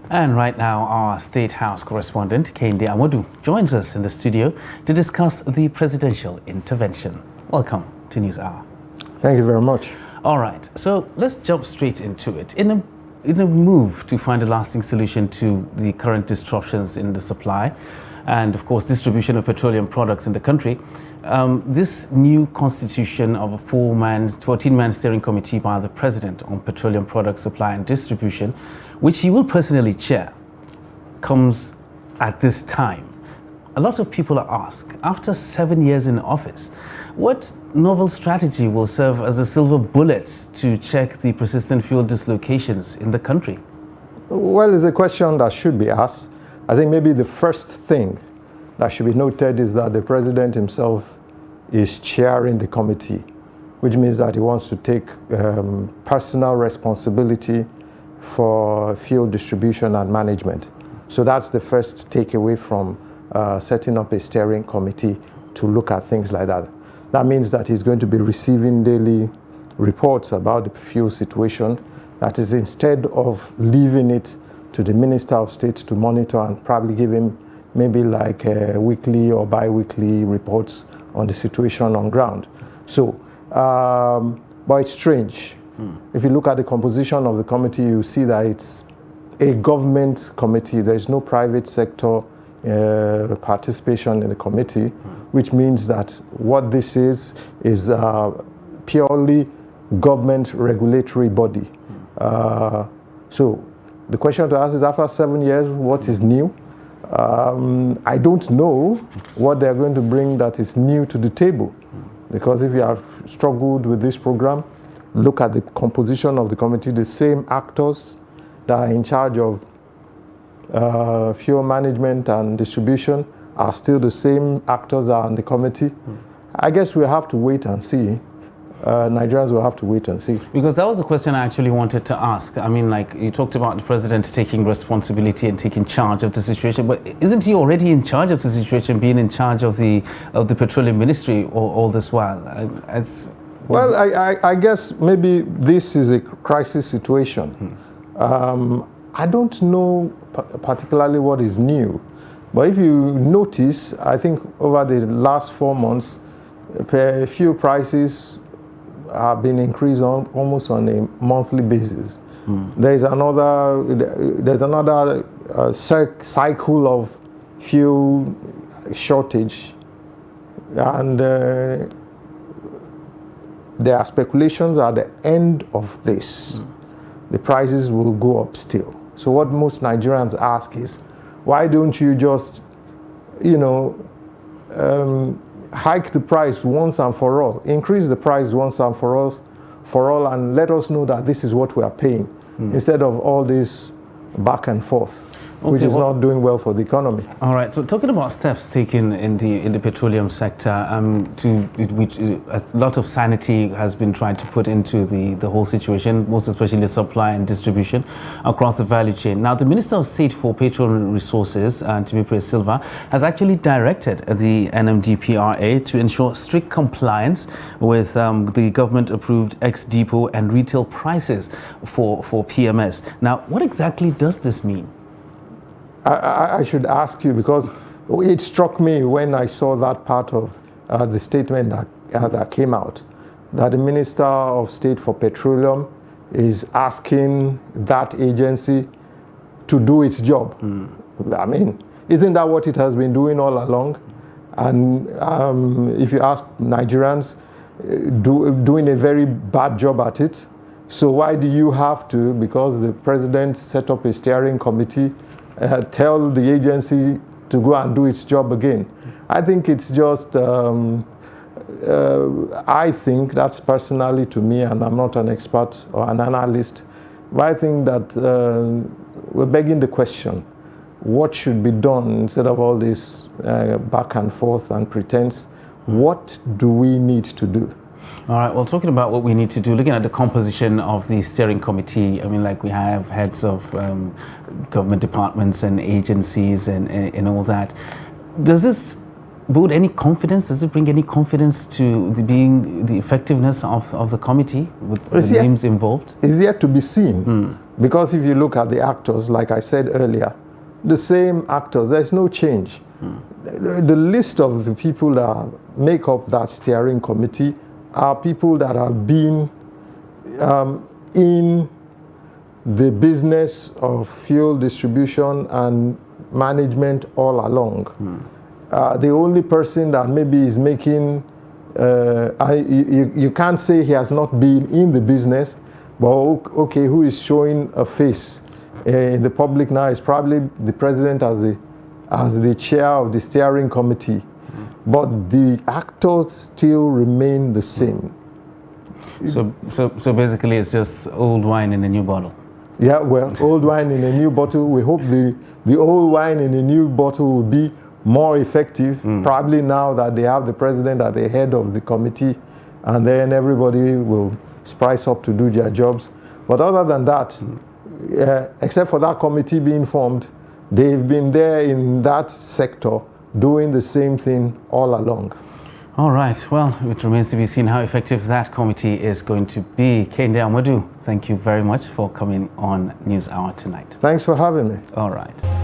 And right now, our State House correspondent, Kehinde Amodu, joins us in the studio to discuss the presidential intervention. Welcome to News Hour. Thank you very much. All right, so let's jump straight into it. In a move to find a lasting solution to the current disruptions in the supply and, of course, distribution of petroleum products in the country, this new constitution of a 14-man steering committee by the President on petroleum product supply and distribution, which he will personally chair, comes at this time. A lot of people are asked, after 7 years in office, what novel strategy will serve as a silver bullet to check the persistent fuel dislocations in the country? Well, it's a question that should be asked. I think maybe the first thing that should be noted is that the President himself is chairing the committee, which means that he wants to take personal responsibility for fuel distribution and management. So that's the first takeaway from setting up a steering committee to look at things like that. That means that he's going to be receiving daily reports about the fuel situation. That is, instead of leaving it to the Minister of State to monitor and probably give him maybe like weekly or bi-weekly reports on the situation on ground. So, but it's strange. If you look at the composition of the committee, you see that it's a government committee. There's no private sector participation in the committee, which means that what this is purely government regulatory body. So the question to ask is, after 7 years, what is new? I don't know what they're going to bring that is new to the table, because if you have struggled with this program, look at the composition of the committee. The same actors that are in charge of fuel management and distribution are still the same actors that are on the committee. I guess we'll have to wait and see. Nigerians will have to wait and see. Because that was the question I actually wanted to ask. I mean, like, you talked about the president taking responsibility and taking charge of the situation, but isn't he already in charge of the situation, being in charge of the petroleum ministry all this while? Well, I guess maybe this is a crisis situation. I don't know particularly what is new, but if you notice, I think over the last 4 months, fuel prices have been increased almost on a monthly basis. There's another cycle of fuel shortage, and there are speculations at the end of this, the prices will go up still. So what most Nigerians ask is, why don't you just, hike the price once and for all, increase the price once and for all, and let us know that this is what we are paying, instead of all this back and forth, which is not doing well for the economy. All right. So talking about steps taken in the petroleum sector, which a lot of sanity has been tried to put into the whole situation, most especially the supply and distribution across the value chain. Now, the Minister of State for Petroleum Resources, Timipre Silva, has actually directed the NMDPRA to ensure strict compliance with the government-approved ex-depot and retail prices for PMS. Now, what exactly does this mean? I should ask you, because it struck me when I saw that part of the statement that came out, that the Minister of State for Petroleum is asking that agency to do its job. I mean, isn't that what it has been doing all along? And if you ask Nigerians, doing a very bad job at it. So why do you have to, because the President set up a steering committee, tell the agency to go and do its job again? I think it's just, I think that's personally to me, and I'm not an expert or an analyst, but I think that we're begging the question, what should be done instead of all this back and forth and pretense? What do we need to do? All right, well, talking about what we need to do, looking at the composition of the steering committee, I mean, like, we have heads of government departments and agencies and all that. Does this build any confidence? Does it bring any confidence to the effectiveness of the committee with the names involved? It's yet to be seen. Because if you look at the actors, like I said earlier, the same actors, there's no change. The list of the people that make up that steering committee are people that have been in the business of fuel distribution and management all along. The only person that maybe is making, you can't say he has not been in the business, but okay, who is showing a face in the public now is probably the president as the chair of the steering committee. But the actors still remain the same. So basically it's just old wine in a new bottle. Yeah, well, old wine in a new bottle. We hope the old wine in a new bottle will be more effective, probably now that they have the president at the head of the committee, and then everybody will spice up to do their jobs. But other than that, except for that committee being formed, they've been there in that sector doing the same thing all along. All right, well, it remains to be seen how effective that committee is going to be. Kehinde Amodu, thank you very much for coming on News Hour tonight. Thanks for having me. All right.